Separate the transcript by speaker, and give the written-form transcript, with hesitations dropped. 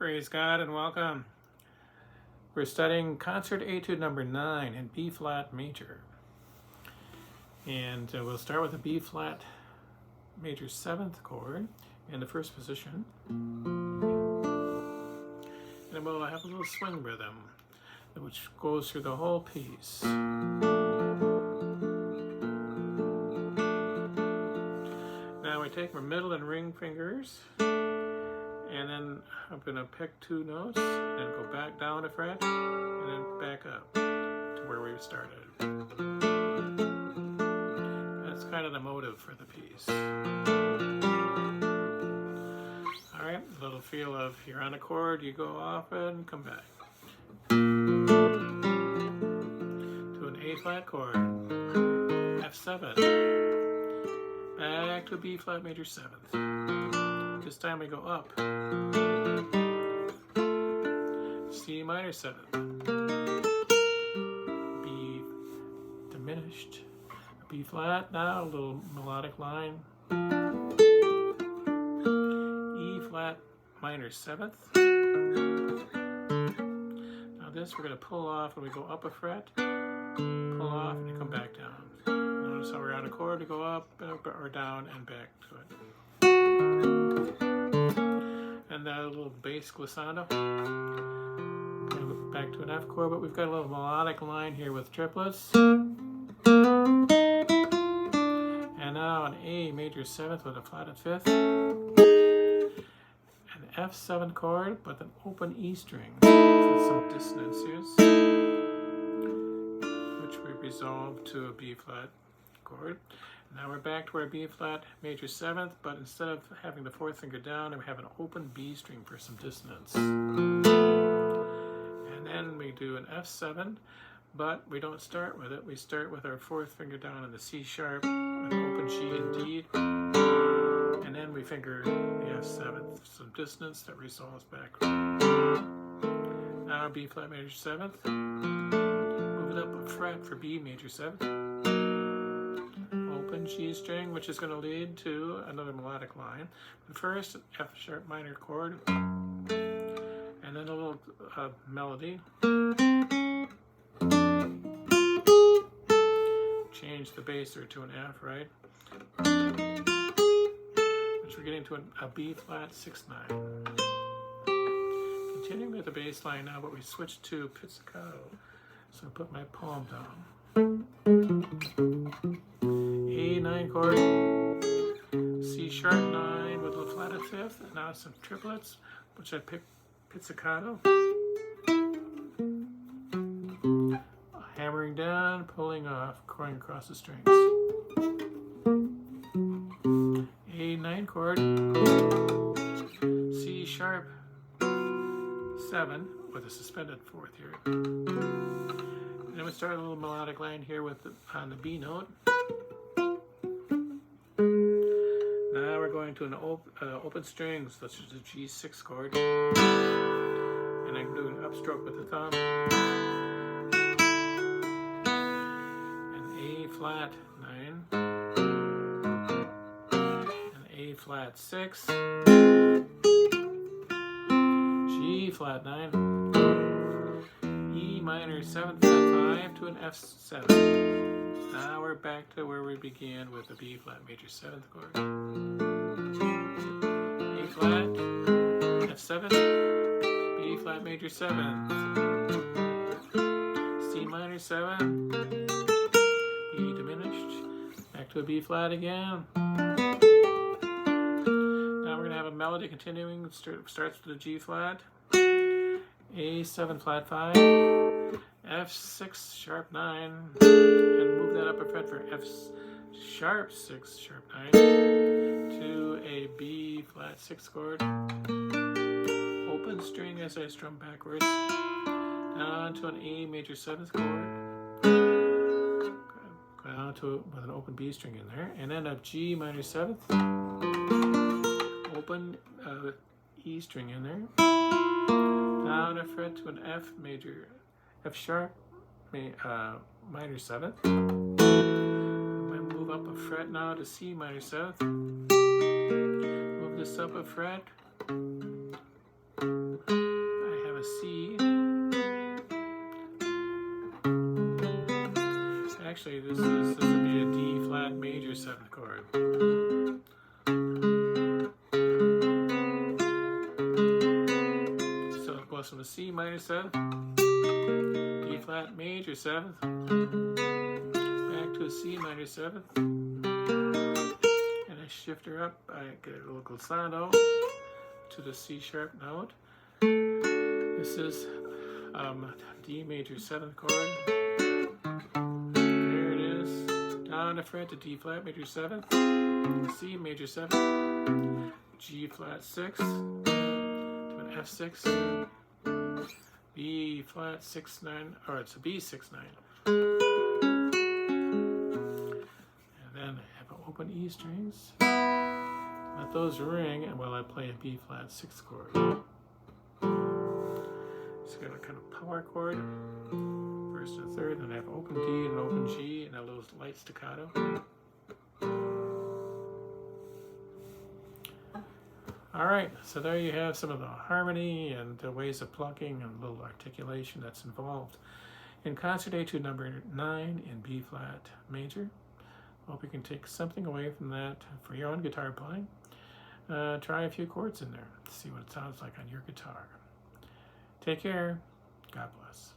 Speaker 1: Praise God and welcome. We're studying Concert Etude number 9 in B flat major. And we'll start with a B flat major 7th chord in the first position. And we'll have a little swing rhythm which goes through the whole piece. Now we take my middle and ring fingers, and then I'm going to pick 2 notes, and then go back down a fret, and then back up to where we started. That's kind of the motive for the piece. Alright, a little feel of you're on a chord, you go off and come back. To an A flat chord, F7, back to a B flat major 7th. This time we go up, C minor 7th, B diminished, B flat, now a little melodic line, E flat minor 7th. Now this we're going to pull off when we go up a fret, pull off and you come back down. Notice how we're on a chord, we go up or down and back to it. And that little bass glissando. Back to an F chord, but we've got a little melodic line here with triplets. And now an A major 7th with a flatted 5th. An F7 chord with an open E string with some dissonances, which we resolve to a B flat chord. Now we're back to our B flat major 7th, but instead of having the 4th finger down, we have an open B string for some dissonance. And then we do an F7, but we don't start with it. We start with our 4th finger down on the C sharp, with an open G and D, and then we finger the F7th, some dissonance that resolves back. Now B flat major 7th, move it up a fret for B major 7th. G string, which is going to lead to another melodic line. But first, F sharp minor chord, and then a little melody. Change the bass there to an F, right? Which we're getting to a B flat 6/9. Continuing with the bass line now, but we switch to pizzicato. So I put my palm down. A9 chord, C sharp 9 with a flatted 5th, and now some triplets, which I pick pizzicato. Hammering down, pulling off, going across the strings. A9 chord, C sharp 7 with a suspended 4th here. And then we start a little melodic line here with on the B note. Now we're going to an open strings, such as a G6 chord, and I'm doing an upstroke with the thumb, an A flat 9, an A flat 6, G flat 9, E minor 7 flat 5 to an F7. Now we're back to where we began with the B flat major 7th chord. A flat, F7, B flat major 7th, C minor 7, E diminished, back to a B flat again. Now we're going to have a melody continuing, starts with a G flat, A7 flat 5, F6 sharp 9, and move that up a fret for F sharp 6 sharp 9 to a B flat 6 chord. Open string as I strum backwards. Down to an A major 7th chord. Go down to with an open B string in there, and then a G minor 7th. Open E string in there. Down a fret to an F major. F sharp minor 7th. Move up a fret now to C minor 7th. Move this up a fret. goes from a C minor 7th, D flat major 7th, back to a C minor 7th, and I shift her up. I get a little glissando to the C sharp note. This is D major 7th chord. There it is. Down the fret to D flat major 7th, C major 7th, G flat 6th, to an F6, B flat 6/9, or it's a B6/9. And then I have open E strings. Let those ring while I play a B flat 6th chord. Just got a kind of power chord, first and third, and I have open D and open G, and a little light staccato. All right, so there you have some of the harmony and the ways of plucking and a little articulation that's involved in concert Etude number 9 in B flat major. Hope you can take something away from that for your own guitar playing. Try a few chords in there, see what it sounds like on your guitar. Take care. God bless.